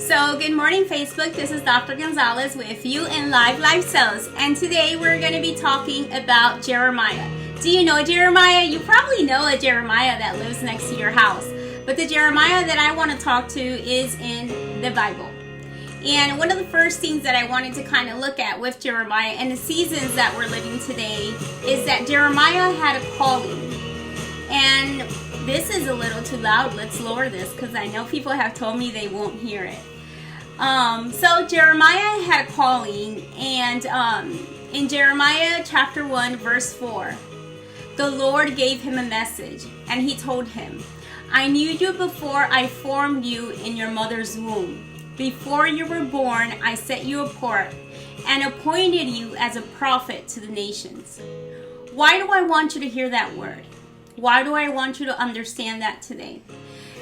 So good morning Facebook, this is Dr. Gonzalez with you in Life Sales, and today we're going to be talking about Jeremiah. Do you know Jeremiah? You probably know a Jeremiah that lives next to your house, but the Jeremiah that I want to talk to is in the Bible. And one of the first things that I wanted to kind of look at with Jeremiah and the seasons that we're living today is that Jeremiah had a calling. And this is a little too loud. Let's lower this because I know people have told me they won't hear it. So Jeremiah had a calling, and in Jeremiah chapter 1 verse 4, the Lord gave him a message, and he told him, I knew you before I formed you in your mother's womb. Before you were born, I set you apart and appointed you as a prophet to the nations. Why do I want you to hear that word? Why do I want you to understand that today?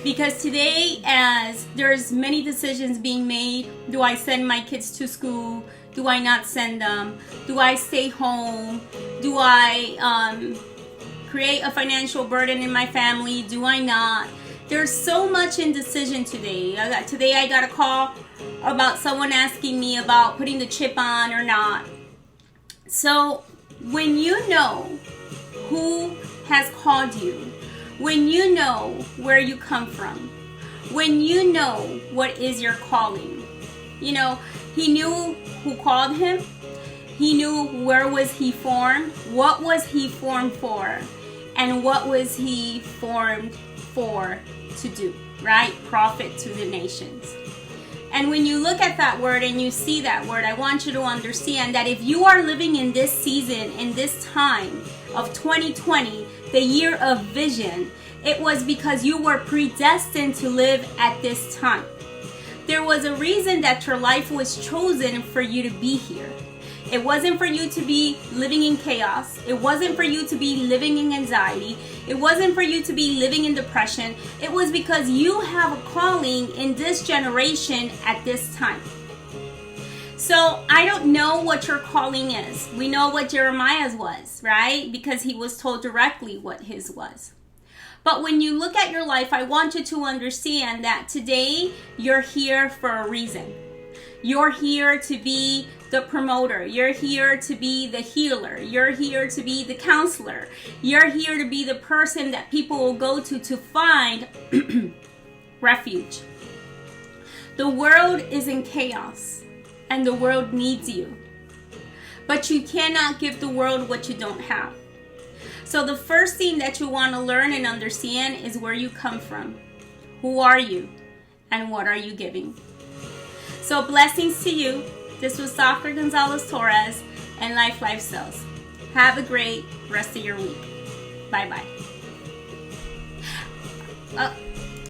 Because today, as there's many decisions being made, do I send my kids to school? Do I not send them? Do I stay home? Do I create a financial burden in my family? Do I not? There's so much indecision today. I got a call about someone asking me about putting the chip on or not. So when you know who has called you, when you know where you come from, when you know what is your calling, he knew who called him. He knew where was he formed, what was he formed for, and what was he formed for to do, right? Prophet to the nations. And when you look at that word and you see that word, I want you to understand that if you are living in this season, in this time of 2020, the year of vision, it was because you were predestined to live at this time. There was a reason that your life was chosen for you to be here. It wasn't for you to be living in chaos. It wasn't for you to be living in anxiety. It wasn't for you to be living in depression. It was because you have a calling in this generation at this time. So I don't know what your calling is. We know what Jeremiah's was, right? Because he was told directly what his was. But when you look at your life, I want you to understand that today you're here for a reason. You're here to be the promoter. You're here to be the healer. You're here to be the counselor. You're here to be the person that people will go to find refuge. The world is in chaos, and the world needs you. But you cannot give the world what you don't have. So the first thing that you want to learn and understand is where you come from. Who are you? And what are you giving? So blessings to you. This was Dr. Gonzalez Torres and Life Sales. Have a great rest of your week. Bye-bye.